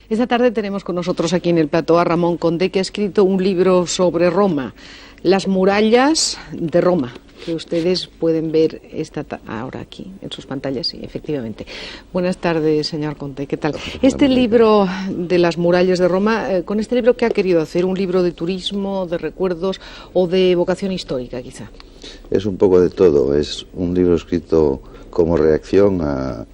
Esta tarde tenemos con nosotros aquí en el plató a Ramón Conde, que ha escrito un libro sobre Roma, Las murallas de Roma, que ustedes pueden ver ahora aquí en sus pantallas, sí, efectivamente. Buenas tardes, señor Conde, ¿qué tal? Este libro de las murallas de Roma, ¿con este libro qué ha querido hacer? ¿Un libro de turismo, de recuerdos o de vocación histórica, quizá? Es un poco de todo. Es un libro escrito como reacción a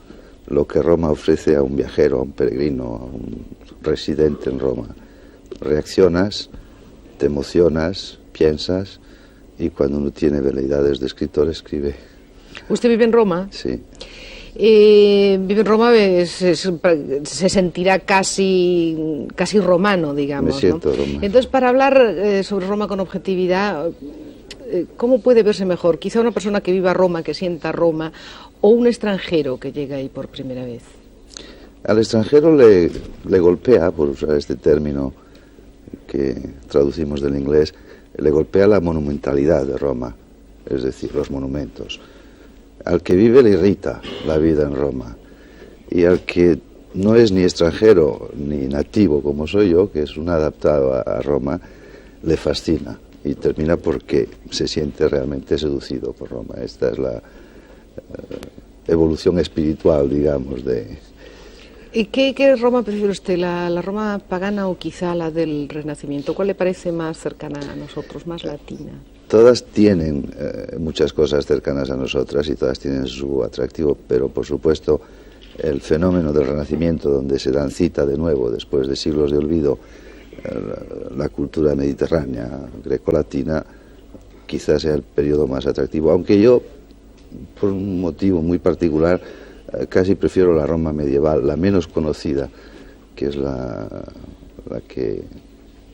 lo que Roma ofrece a un viajero, a un peregrino, a un residente en Roma. Reaccionas, te emocionas, piensas, y cuando uno tiene veleidades de escritor, escribe. ¿Usted vive en Roma? Sí. Vive en Roma, se sentirá casi romano, digamos. Me siento, ¿no? romano. Entonces, para hablar sobre Roma con objetividad, ¿cómo puede verse mejor? Quizá una persona que viva Roma, que sienta Roma, o un extranjero que llega ahí por primera vez. Al extranjero le golpea, por usar este término que traducimos del inglés, le golpea la monumentalidad de Roma, es decir, los monumentos. Al que vive le irrita la vida en Roma, y al que no es ni extranjero ni nativo como soy yo, que es un adaptado a Roma, le fascina y termina porque se siente realmente seducido por Roma. Esta es la evolución espiritual, digamos, de... ¿Y qué Roma prefiere usted, la Roma pagana o quizá la del Renacimiento? ¿Cuál le parece más cercana a nosotros, más latina? Todas tienen muchas cosas cercanas a nosotras y todas tienen su atractivo, pero por supuesto el fenómeno del Renacimiento, donde se dan cita de nuevo, después de siglos de olvido, la cultura mediterránea, grecolatina, quizás sea el periodo más atractivo, aunque yo, por un motivo muy particular, casi prefiero la Roma medieval, la menos conocida, que es la que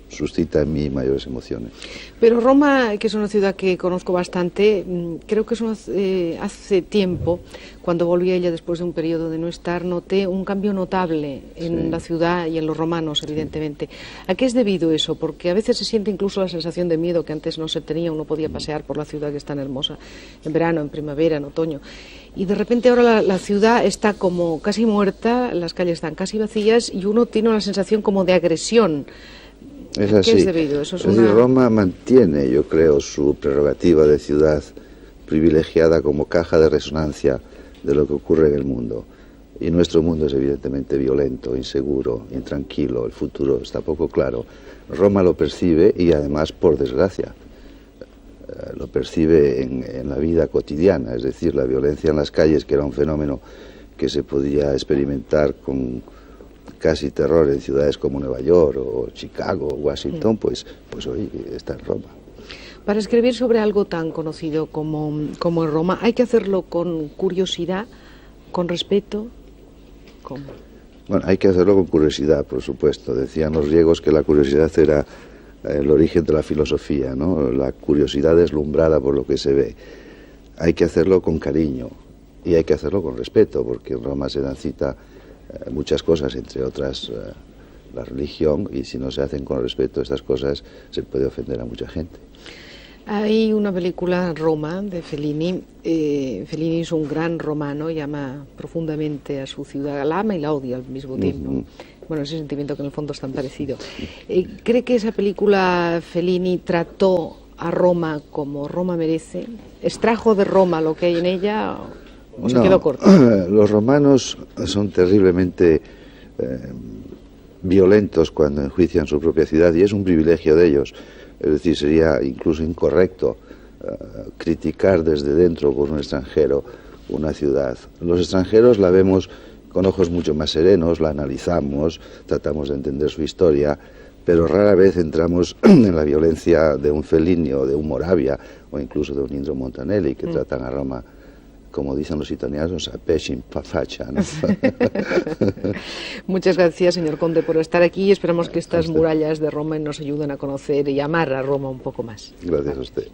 suscita en mí mayores emociones. Pero Roma, que es una ciudad que conozco bastante, creo que hace tiempo, cuando volví a ella después de un periodo de no estar, noté un cambio notable en la ciudad y en los romanos, evidentemente. ¿A qué es debido eso? Porque a veces se siente incluso la sensación de miedo que antes no se tenía, uno podía pasear por la ciudad, que es tan hermosa, en verano, en primavera, en otoño. Y de repente ahora la ciudad está como casi muerta, las calles están casi vacías y uno tiene una sensación como de agresión. Es así. ¿Qué es debido? Eso es decir, Roma mantiene, yo creo, su prerrogativa de ciudad privilegiada como caja de resonancia de lo que ocurre en el mundo. Y nuestro mundo es evidentemente violento, inseguro, intranquilo, el futuro está poco claro. Roma lo percibe y además, por desgracia, lo percibe en la vida cotidiana, es decir, la violencia en las calles, que era un fenómeno que se podía experimentar con casi terror en ciudades como Nueva York o Chicago o Washington, pues hoy está en Roma. Para escribir sobre algo tan conocido como en Roma, ¿hay que hacerlo con curiosidad, con respeto? ¿Cómo? Bueno, hay que hacerlo con curiosidad, por supuesto. Decían los griegos que la curiosidad era el origen de la filosofía, ¿no? La curiosidad deslumbrada por lo que se ve. Hay que hacerlo con cariño y hay que hacerlo con respeto, porque en Roma se dan cita muchas cosas, entre otras la religión, y si no se hacen con respeto a estas cosas se puede ofender a mucha gente. Hay una película, Roma, de Fellini. Fellini es un gran romano y ama profundamente a su ciudad, la ama y la odia al mismo tiempo. Bueno, ese sentimiento que en el fondo es tan parecido. ¿Cree que esa película Fellini trató a Roma como Roma merece? ¿Extrajo de Roma lo que hay en ella o se quedó corto? Los romanos son terriblemente violentos cuando enjuician su propia ciudad, y es un privilegio de ellos. Es decir, sería incluso incorrecto criticar desde dentro por un extranjero una ciudad. Los extranjeros la vemos con ojos mucho más serenos, la analizamos, tratamos de entender su historia, pero rara vez entramos en la violencia de un Fellini o de un Moravia o incluso de un Indro Montanelli, que tratan a Roma, como dicen los italianos, a pesci in faccia, ¿no? Muchas gracias, señor Conde, por estar aquí, y esperamos que estas murallas de Roma nos ayuden a conocer y amar a Roma un poco más. Gracias a usted.